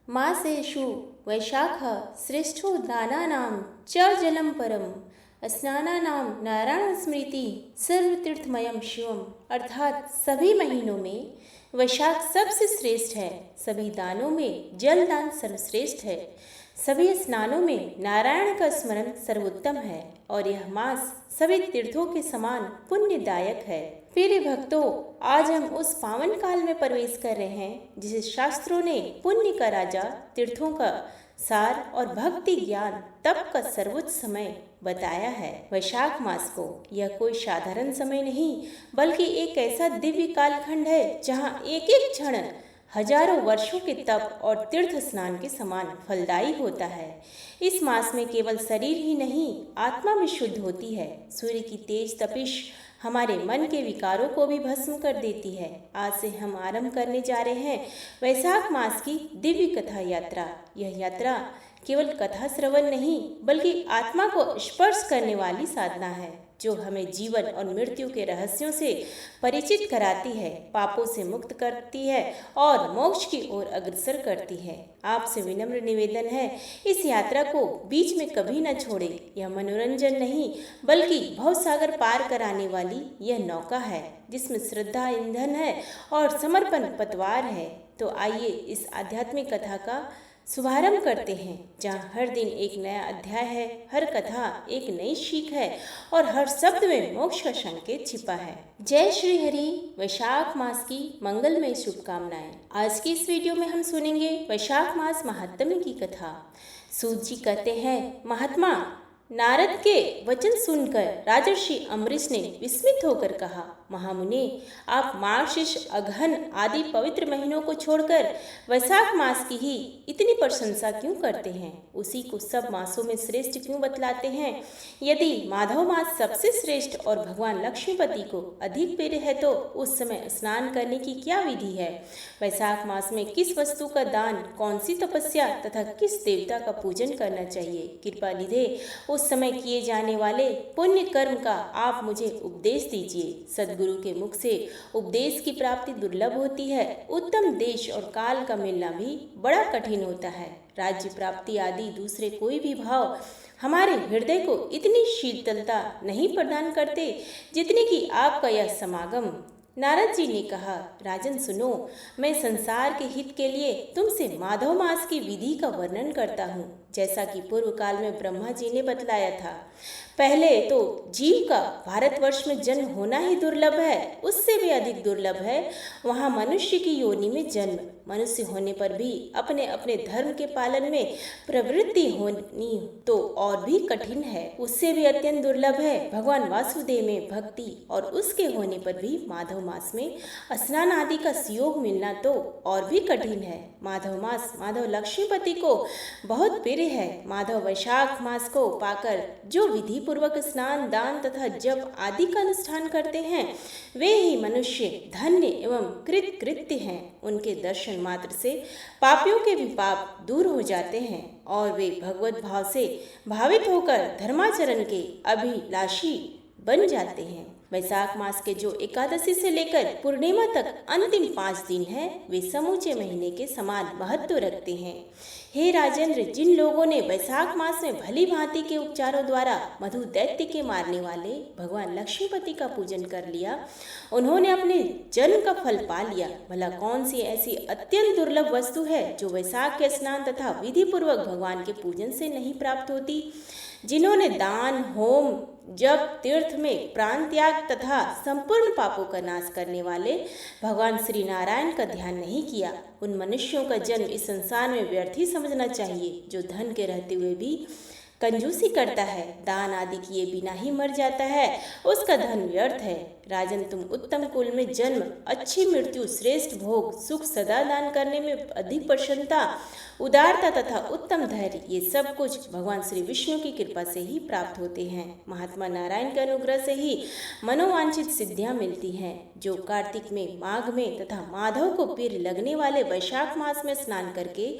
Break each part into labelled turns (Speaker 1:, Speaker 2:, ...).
Speaker 1: मासेषु वैशाख श्रेष्ठो दानानां च जलम परम स्नानानां नारायण स्मृति सर्वतीर्थमयम शिवम। अर्थात सभी महीनों में वैशाख सबसे श्रेष्ठ है, सभी दानों में जल दान सर्वश्रेष्ठ है, सभी स्नानों में नारायण का स्मरण सर्वोत्तम है और यह मास सभी तीर्थों के समान पुण्यदायक है। प्रिय भक्तों, आज हम उस पावन काल में प्रवेश कर रहे हैं जिसे शास्त्रों ने पुण्य का राजा, तीर्थों का सार और भक्ति ज्ञान तप का सर्वोच्च समय बताया है। वैशाख मास को यह कोई साधारण समय नहीं बल्कि एक ऐसा दिव्य कालखंड है जहाँ एक एक क्षण हजारों वर्षों के तप और तीर्थ स्नान के समान फलदायी होता है। इस मास में केवल शरीर ही नहीं, आत्मा भी शुद्ध होती है। सूर्य की तेज तपिश हमारे मन के विकारों को भी भस्म कर देती है। आज से हम आरंभ करने जा रहे हैं वैशाख मास की दिव्य कथा यात्रा। यह यात्रा केवल कथा श्रवण नहीं बल्कि आत्मा को स्पर्श करने वाली साधना है, जो हमें जीवन और मृत्यु के रहस्यों से परिचित कराती है, पापों से मुक्त करती है और मोक्ष की ओर अग्रसर करती है। आपसे विनम्र निवेदन है, इस यात्रा को बीच में कभी न छोड़ें। यह मनोरंजन नहीं बल्कि भवसागर पार कराने वाली यह नौका है जिसमें श्रद्धा ईंधन है और समर्पण पतवार है। तो आइए इस आध्यात्मिक कथा का शुभारंभ करते हैं, जहाँ हर दिन एक नया अध्याय है, हर कथा एक नई सीख है और हर शब्द में मोक्ष का संकेत छिपा है। जय श्री हरि। वैशाख मास की मंगलमय शुभकामनाएं। आज की इस वीडियो में हम सुनेंगे वैशाख मास महात्म्य की कथा। सूत जी कहते हैं, महात्मा, नारद के वचन सुनकर राजर्षि अम्बरीश ने विस्मित होकर कहा, महामुने, आप मार्गशीर्ष, अगहन आदि पवित्र महीनों को छोड़कर वैशाख मास की ही इतनी प्रशंसा क्यों करते हैं? उसी को सब मासों में श्रेष्ठ क्यों बतलाते हैं? यदि माधव मास सबसे श्रेष्ठ और भगवान लक्ष्मीपति को अधिक प्रिय है तो उस समय स्नान करने की क्या विधि है? वैशाख मास में किस वस्तु का दान, कौन सी तपस्या तथा किस देवता का पूजन करना चाहिए? कृपा निधे उस समय किए जाने वाले पुण्य कर्म का आप मुझे उपदेश दीजिए। सदगुरु के मुख से उपदेश की प्राप्ति दुर्लभ होती है। उत्तम देश और काल का मिलना भी बड़ा कठिन होता है। राज्य प्राप्ति आदि दूसरे कोई भी भाव हमारे हृदय को इतनी शीतलता नहीं प्रदान करते जितनी कि आपका यह समागम। नारद जी ने कहा, राजन सुनो, मैं संसार के हित के लिए तुमसे माधव मास की विधि का वर्णन करता हूँ, जैसा कि पूर्व काल में ब्रह्मा जी ने बतलाया था। पहले तो जीव का भारतवर्ष में जन्म होना ही दुर्लभ है, उससे भी अधिक दुर्लभ है वहाँ मनुष्य की योनि में जन्म। मनुष्य होने पर भी अपने अपने धर्म के पालन में प्रवृत्ति होनी तो और भी कठिन है। उससे भी अत्यंत दुर्लभ है भगवान वासुदेव में भक्ति, और उसके होने पर भी माधव मास में स्नान आदि का सुयोग मिलना तो और भी कठिन है। माधव मास माधव लक्ष्मीपति को बहुत प्रिय है। माधव वैशाख मास को पाकर जो विधि पूर्वक स्नान, दान तथा जप आदि का अनुष्ठान करते हैं वे ही मनुष्य धन्य एवं कृतकृत्य हैं। उनके दर्शन मात्र से पापियों के भी पाप दूर हो जाते हैं और वे भगवत भाव से भावित होकर धर्माचरण के अभिलाषी बन जाते हैं। वैशाख मास के जो एकादशी से लेकर पूर्णिमा तक अंतिम 5 दिन है, वे समूचे महीने के समान महत्व रखते हैं। हे राजेंद्र, जिन लोगों ने वैशाख मास में भली भांति के उपचारों द्वारा मधु दैत्य के मारने वाले भगवान लक्ष्मीपति का पूजन कर लिया, उन्होंने अपने जन्म का फल पा लिया। भला कौन सी ऐसी अत्यंत दुर्लभ वस्तु है जो वैशाख के स्नान तथा विधि पूर्वक भगवान के पूजन से नहीं प्राप्त होती? जिन्होंने दान, होम, जप, तीर्थ में प्राण त्याग तथा संपूर्ण पापों का नाश करने वाले भगवान श्री नारायण का ध्यान नहीं किया, उन मनुष्यों का जन्म इस संसार में व्यर्थ ही समझना चाहिए। जो धन के रहते हुए भी कंजूसी करता है, दान आदि किए बिना ही मर जाता है, उसका धन व्यर्थ है। राजन, तुम उत्तम कुल में जन्म, अच्छी मृत्यु, श्रेष्ठ भोग, सुख सदा दान करने में अधिक प्रसन्नता, उदारता तथा उत्तम धैर्य, ये सब कुछ भगवान श्री विष्णु की कृपा से ही प्राप्त होते हैं। महात्मा नारायण के अनुग्रह से ही मनोवांछित सिद्धियां मिलती हैं। जो कार्तिक में, माघ में तथा माधव को प्रिय लगने वाले वैशाख मास में स्नान करके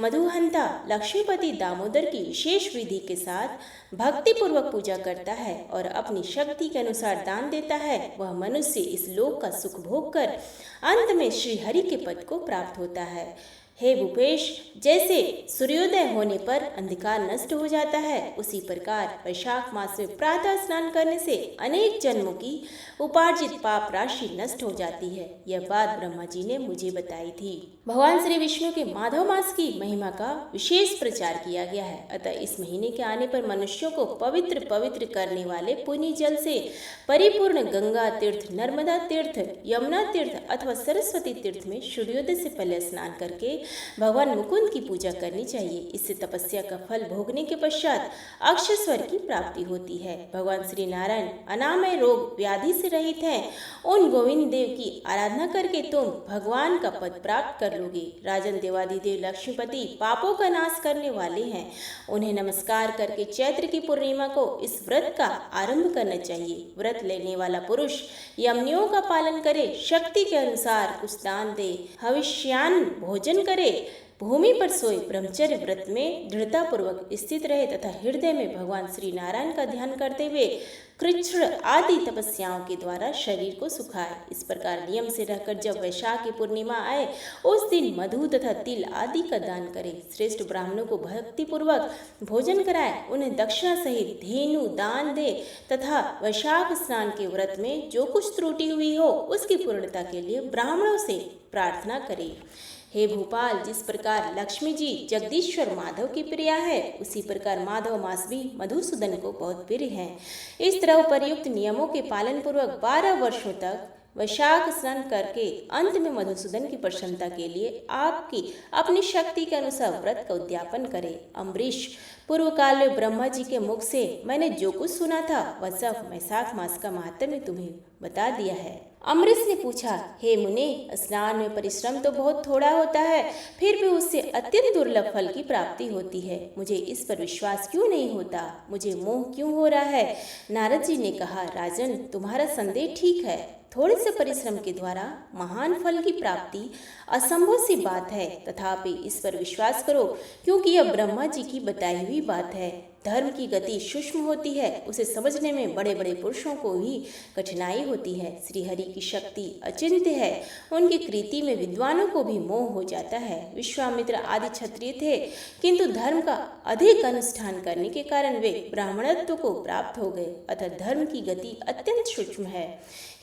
Speaker 1: मधुहंता लक्ष्मीपति दामोदर की विशेष विधि के साथ भक्ति पूर्वक पूजा करता है और अपनी शक्ति के अनुसार दान देता है, वह मनुष्य इस लोक का सुख भोग कर अंत में श्री हरि के पद को प्राप्त होता है। हे भूपेश, जैसे सूर्योदय होने पर अंधकार नष्ट हो जाता है, उसी प्रकार वैशाख मास में प्रातः स्नान करने से अनेक जन्मों की उपार्जित पाप राशि नष्ट हो जाती है। यह बात ब्रह्मा जी ने मुझे बताई थी। भगवान श्री विष्णु के माधव मास की महिमा का विशेष प्रचार किया गया है। अतः इस महीने के आने पर मनुष्यों को पवित्र पवित्र करने वाले पुण्य जल से परिपूर्ण गंगा तीर्थ, नर्मदा तीर्थ, यमुना तीर्थ अथवा सरस्वती तीर्थ में सूर्योदय से पहले स्नान करके भगवान मुकुंद की पूजा करनी चाहिए। इससे तपस्या का फल भोगने के पश्चात अक्षय की प्राप्ति होती है। भगवान श्री नारायण अनामय रोग व्याधि से रहित हैं। उन गोविंद देव की आराधना करके तुम भगवान का पद प्राप्त कर लोगे। राजन देवादिदेव लक्ष्मीपति पापों का नाश करने वाले हैं। उन्हें नमस्कार करके चैत्र की पूर्णिमा को इस व्रत का आरंभ करना चाहिए। व्रत लेने वाला पुरुष यमनियों का पालन करे, शक्ति के अनुसार कुछ दान दे, हविष्यान्न भोजन करे, भूमि पर सोए, ब्रह्मचर्य व्रत में दृढ़ता पूर्वक स्थित रहे तथा हृदय में भगवान श्री नारायण का ध्यान करते हुए कृच्छ्र आदि तपस्याओं के द्वारा शरीर को सुखाए। इस प्रकार नियम से रहकर जब वैशाख की पूर्णिमा आए उस दिन मधु तथा तिल आदि का दान करे। श्रेष्ठ ब्राह्मणों को भक्ति पूर्वक भोजन कराए, उन्हें दक्षिणा सहित धेनु दान दे तथा वैशाख स्नान के व्रत में जो कुछ त्रुटि हुई हो उसकी पूर्णता के लिए ब्राह्मणों से प्रार्थना करे। हे भोपाल, जिस प्रकार लक्ष्मी जी जगदीश्वर माधव की प्रिया है, उसी प्रकार माधव मास भी मधुसूदन को बहुत प्रिय है। इस तरह उपर्युक्त नियमों के पालन पूर्वक 12 वर्षों तक वैशाख स्नान करके अंत में मधुसूदन की प्रसन्नता के लिए आपकी अपनी शक्ति के अनुसार व्रत का उद्यापन करें। अम्बरीश, पूर्व काल में ब्रह्मा जी के मुख से मैंने जो कुछ सुना था वह सब वैशाख मास का महात्म्य तुम्हें बता दिया है। अम्बरीश ने पूछा, हे मुने, स्नान में परिश्रम तो बहुत थोड़ा होता है, फिर भी उससे अत्यंत दुर्लभ फल की प्राप्ति होती है। मुझे इस पर विश्वास क्यों नहीं होता? मुझे मोह क्यों हो रहा है? नारद जी ने कहा, राजन, तुम्हारा संदेह ठीक है। थोड़े से परिश्रम के द्वारा महान फल की प्राप्ति असंभव सी बात है, तथापि इस पर विश्वास करो, क्योंकि यह ब्रह्मा जी की बताई हुई बात है। धर्म की गति सूक्ष्म होती है, उसे समझने में बड़े बड़े पुरुषों को भी कठिनाई होती है। श्रीहरि की शक्ति अचिंत्य है, उनकी कृति में विद्वानों को भी मोह हो जाता है। विश्वामित्र आदि क्षत्रिय थे, किंतु धर्म का अधिक अनुष्ठान करने के कारण वे ब्राह्मणत्व को प्राप्त हो गए। अतः धर्म की गति अत्यंत सूक्ष्म है।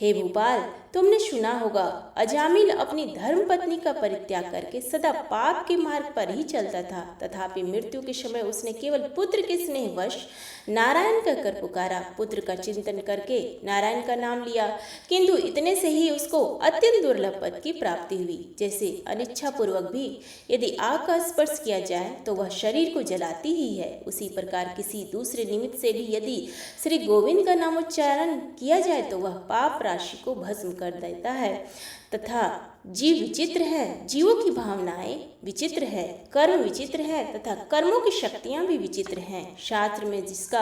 Speaker 1: हे भूपाल, तुमने सुना होगा, अजामिल अपनी धर्म पत्नी का परित्याग करके सदा पाप के मार्ग पर ही चलता था, तथापि मृत्यु के समय उसने केवल पुत्र के स्नेहवश नारायण का कर पुकारा। पुत्र का चिंतन करके नारायण का नाम लिया, किंतु इतने से ही उसको अत्यंत दुर्लभ पद की प्राप्ति हुई। जैसे अनिच्छा पूर्वक भी यदि आग का स्पर्श किया जाए तो वह शरीर को जलाती ही है, उसी प्रकार किसी दूसरे निमित्त से भी यदि श्री गोविंद का नामोच्चारण किया जाए तो वह पाप राशि को भस्म कर देता है। तथा जीव विचित्र है, जीवों की भावनाएं विचित्र है, कर्म विचित्र है तथा कर्मों की शक्तियां भी विचित्र हैं। शास्त्र में जिसका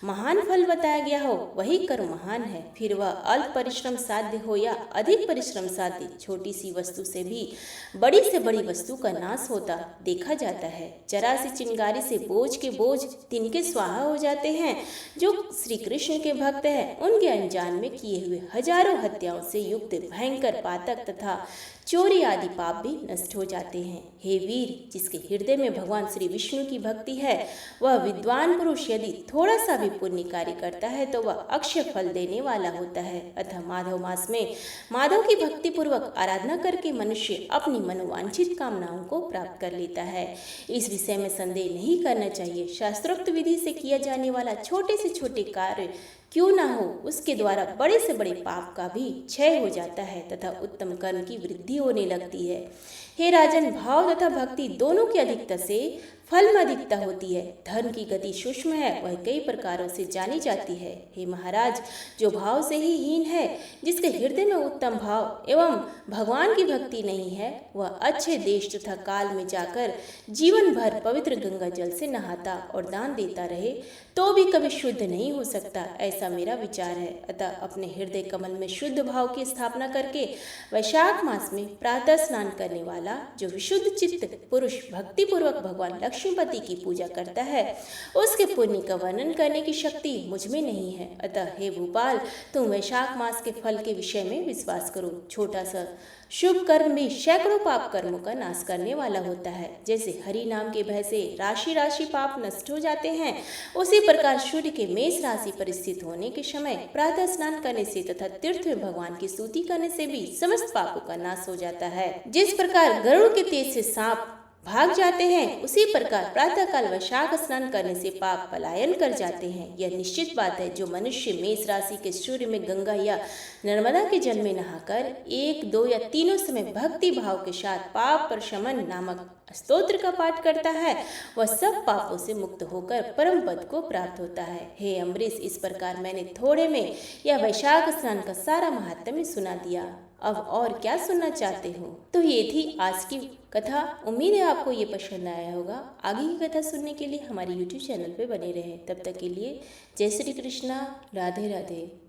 Speaker 1: महान फल बताया गया हो वही कर्म महान है। फिर वह अल्प परिश्रम साध्य हो या अधिक परिश्रम साध्य, छोटी सी वस्तु से भी बड़ी से बड़ी वस्तु का नाश होता देखा जाता है। जरा सी चिंगारी से बोझ के बोझ तिनके स्वाहा हो जाते हैं। जो श्री कृष्ण के भक्त हैं, उनके अनजान में किए हुए हजारों हत्याओं से युक्त भयंकर पातक तथा चोरी आदि पाप भी नष्ट हो जाते हैं। हे वीर, जिसके हृदय में भगवान श्री विष्णु की भक्ति है, वह विद्वान पुरुष यदि थोड़ा सा भी पुण्य कार्य करता है तो वह अक्षय फल देने वाला होता है। अतः माधव मास में माधव की भक्ति पूर्वक आराधना करके मनुष्य अपनी मनोवांछित कामनाओं को प्राप्त कर लेता है। इस विषय में संदेह नहीं करना चाहिए। शास्त्रोक्त विधि से किया जाने वाला छोटे से छोटे कार्य क्यों ना हो, उसके द्वारा बड़े से बड़े पाप का भी क्षय हो जाता है तथा उत्तम कर्म की वृद्धि होने लगती है। हे राजन, भाव तथा भक्ति दोनों की अधिकता से फल में अधिकता होती है। धर्म की गति सूक्ष्म है, वह कई प्रकारों से जानी जाती है। हे महाराज, जो भाव से ही हीन है, जिसके हृदय में उत्तम भाव एवं भगवान की भक्ति नहीं है, वह अच्छे देश तथा काल में जाकर जीवन भर पवित्र गंगा जल से नहाता और दान देता रहे तो भी कभी शुद्ध नहीं हो सकता, ऐसा मेरा विचार है। अतः अपने हृदय कमल में शुद्ध भाव की स्थापना करके वैशाख मास में प्रातः स्नान करने वाला जो विशुद्ध चित्त पुरुष भक्ति पूर्वक भगवान लक्ष्मीपति की पूजा करता है, उसके पुण्य का वर्णन करने की शक्ति मुझ में नहीं है। अतः हे भूपाल, तुम वैशाख मास के फल के विषय में विश्वास करो। छोटा सा शुभ कर्म भी सैकड़ों पाप कर्मों का नाश करने वाला होता है। जैसे हरि नाम के भय से राशि राशि पाप नष्ट हो जाते हैं, उसी प्रकार सूर्य के मेष राशि पर स्थित होने के समय प्रातः स्नान करने से तथा तीर्थ में भगवान की स्तुति करने से भी समस्त पापों का नाश हो जाता है। जिस प्रकार गरुड़ के तेज से सांप भाग जाते हैं, उसी प्रकार प्रातःकाल वैशाख स्नान करने से पाप पलायन कर जाते हैं। यह निश्चित बात है, जो मनुष्य मेष राशि के सूर्य में गंगा या नर्मदा के जल में नहाकर 1, 2 या तीनों समय भक्ति भाव के साथ पाप प्रशमन नामक स्तोत्र का पाठ करता है, वह सब पापों से मुक्त होकर परम पद को प्राप्त होता है। हे अम्बरीश, इस प्रकार मैंने थोड़े में यह वैशाख स्नान का सारा महात्म्य सुना दिया। अब और क्या सुनना चाहते हो? तो ये थी आज की कथा। उम्मीद है आपको ये पसंद आया होगा। आगे की कथा सुनने के लिए हमारे YouTube चैनल पे बने रहें। तब तक के लिए जय श्री कृष्णा, राधे राधे।